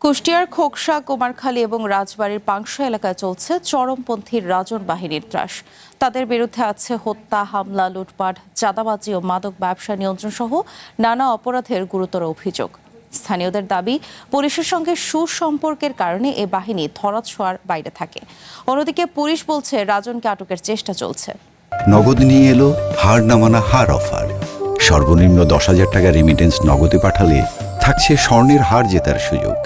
কুষ্টিয়ার খোকসা, কুমারখালী এবং রাজবাড়ীর পাংশা এলাকায় চলছে চরমপন্থী রাজন বাহিনীর ত্রাস। তাদের বিরুদ্ধে আছে হত্যা, হামলা, লুটপাট, চাঁদাবাজি ও মাদক ব্যবসা নিয়ন্ত্রণ সহ নানা অপরাধের গুরুতর অভিযোগ। স্থানীয়দের দাবি, পুলিশের সঙ্গে সুসম্পর্কের কারণে এ বাহিনী ধরাছোঁয়ার বাইরে থাকে। অন্যদিকে পুলিশ বলছে রাজনকে আটকের চেষ্টা চলছে। নগদ নিয়ে এলো হার না মানা হার অফার। সর্বনিম্ন 10,000 টাকা রেমিটেন্স নগদে পাঠালে থাকছে স্বর্ণের হার জেতার সুযোগ।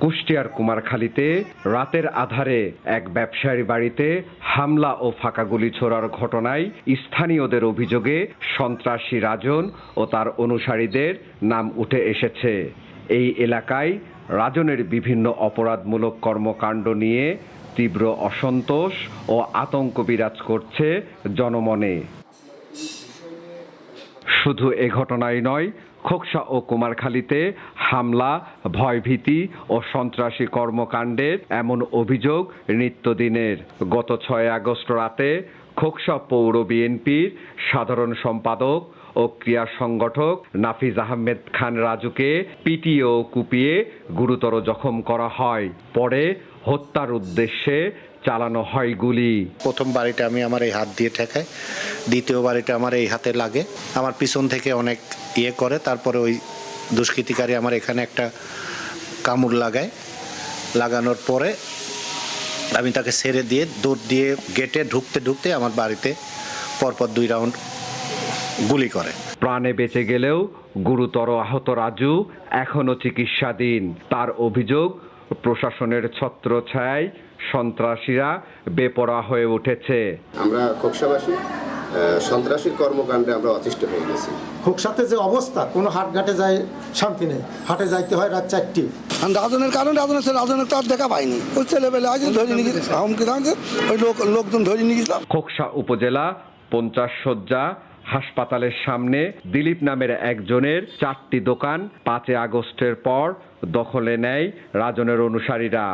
কুষ্টিয়ার কুমারখালীতে রাতের আধারে এক ব্যবসায়ীর বাড়িতে হামলা ও ফাঁকা গুলি ছোড়ার ঘটনায় স্থানীয়দের অভিযোগে সন্ত্রাসী রাজন ও তার অনুসারীদের নাম উঠে এসেছে। এই এলাকায় রাজনের বিভিন্ন অপরাধমূলক কর্মকাণ্ড নিয়ে তীব্র অসন্তোষ ও আতঙ্ক বিরাজ করছে জনমনে। শুধু এ ঘটনাই নয়, খোকসা ও কুমারখালীতে হামলা, ভয়ভীতি ও সন্ত্রাসী কর্মকাণ্ডের এমন অভিযোগ নিত্যদিনের। গত 6 আগস্ট রাতে খোকসা পৌর বিএনপির সাধারণ সম্পাদক ও ক্রীড়া সংগঠক নাফিজ আহমেদ খান রাজুকে পিটিয়ে ও কুপিয়ে গুরুতর জখম করা হয়। পরে হত্যার উদ্দেশ্যে চালানো হয় গুলি। প্রথম বাড়িটা আমি আমার এই হাত দিয়ে ঠেকাই, দ্বিতীয় বাড়িটা আমার এই হাতে লাগে, আমার পিছন থেকে অনেক করে, তারপরে ওই দুষ্কৃতিকারী আমার এখানে একটা কামড় লাগানোর পরে আমি তাকে ছেড়ে দিয়ে দৌড় দিয়ে গেটে ঢুকতে আমার বাড়িতে পরপর 2 রাউন্ড গুলি করে। প্রাণে বেঁচে গেলেও গুরুতর আহত রাজু এখনো চিকিৎসাধীন। তার অভিযোগ, প্রশাসনের ছত্রছায়ায় সন্ত্রাসীরা বেপরোয়া হয়ে উঠেছে। আমরা খোকসাবাসী সন্ত্রাসীর কর্মকাণ্ডে আমরা অতিষ্ঠ হয়ে গেছি। খোকসাতে যে অবস্থা, কোনো হাটঘাটে যায় শান্তি নেই, হাটে যাইতে হয় রাত 4টি। রাজনের কারণে রাজনের তো আর দেখা পাইনি, ওই ছেলেবেলে আজ ধরে নিয়ে গেছে, ওই লোকজন ধরে নিয়ে গেছিলাম। খোকসা উপজেলা 50 শয্যা হাসপাতালের সামনে দিলীপ নামের একজনের 4টি দোকান 5 আগস্টের পর দখলে নেয় রাজনের অনুসারীরা।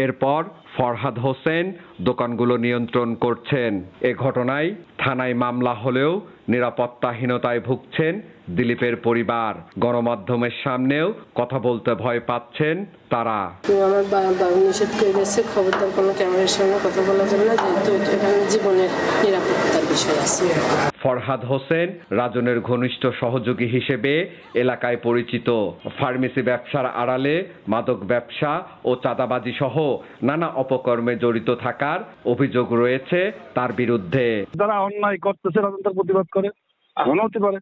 এরপর ফরহাদ হোসেন দোকানগুলো নিয়ন্ত্রণ করছেন। এ ঘটনায় থানায় মামলা হলেও নিরাপত্তাহীনতায় ভুগছেন দিলীপের পরিবার। গণমাধ্যমের সামনেও কথা বলতে ভয় পাচ্ছেন তারা। আমার বাবা নিষেধ করে দিয়েছে খবরদার কোনো ক্যামেরার সামনে কথা বলার জন্য, যেহেতু এখানে জীবনের নিরাপত্তার বিষয় আছে। ফরহাদ হোসেন রাজনের ঘনিষ্ঠ সহযোগী হিসেবে এলাকায় পরিচিত। ফার্মেসি ব্যবসার আড়ালে মাদক ব্যবসা ও চাঁদাবাজি সহ নানা অপকর্মে জড়িত থাকার অভিযোগ রয়েছে তার বিরুদ্ধে। যারা অন্যায় করতেছে রাজন তার প্রতিবাদ করে, এমনও হতে পারে,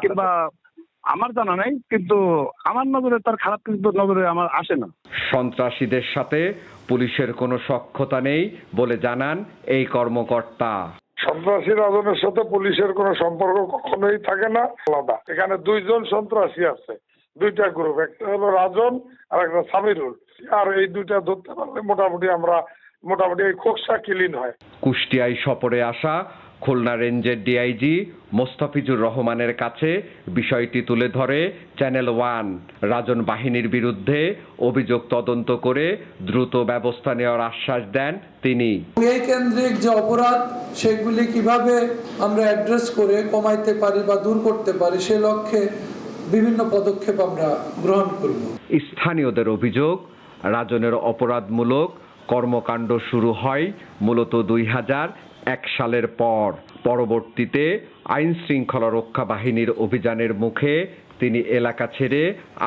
কিংবা আমার জানা নেই, কিন্তু আমার নজরে তার খারাপ কিন্তু নজরে আমার আসে না। সন্ত্রাসীদের সাথে পুলিশের কোনো সখ্যতা নেই বলে জানান এই কর্মকর্তা। সন্ত্রাসী রাজনের সাথে পুলিশের কোনো সম্পর্ক কখনোই থাকে না, আলাদা। এখানে 2 জন সন্ত্রাসী আছে, 2টা গ্রুপ, একটা হলো রাজন আর একটা সামিরুল। আর এই 2টা ধরতে পারলে মোটামুটি এই খোকসা ক্লিন হয়। কুষ্টিয়ায় সফরে আসা খুলনা রেঞ্জের ডিআইজি মোস্তাফিজুর রহমানের কাছে বিষয়টি তুলে ধরে চ্যানেল 1। রাজন বাহিনীর বিরুদ্ধে অভিযোগ তদন্ত করে দ্রুত ব্যবস্থা নেওয়ার আশ্বাস দেন তিনি। এই কেন্দ্রিক যে অপরাধ, সেগুলি কিভাবে আমরা অ্যাড্রেস করে কমাইতে পারি বা দূর করতে পারি, সে লক্ষ্যে বিভিন্ন পদক্ষেপ আমরা গ্রহণ করব। স্থানীয়দের অভিযোগ, রাজনের অপরাধমূলক কর্মকাণ্ড শুরু হয় মূলত 2001 সালের পর। পরবর্তীতে আইন শৃঙ্খলা রক্ষা বাহিনীর অভিযানের মুখে তিনি এলাকা ছেড়ে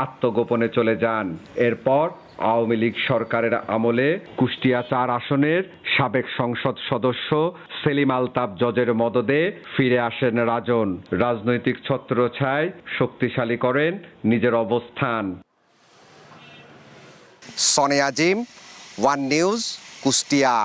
আত্মগোপনে চলে যান। এরপর আওয়ামী লীগ সরকারের আমলে কুষ্টিয়া 4 আসনের সাবেক সংসদ সদস্য সেলিম আলতাফ জজের মদদে ফিরে আসেন রাজন। রাজনৈতিক ছত্রছায়ায় শক্তিশালী করেন নিজের অবস্থান। সনে আজিম, 1 নিউজ, কুষ্টিয়া।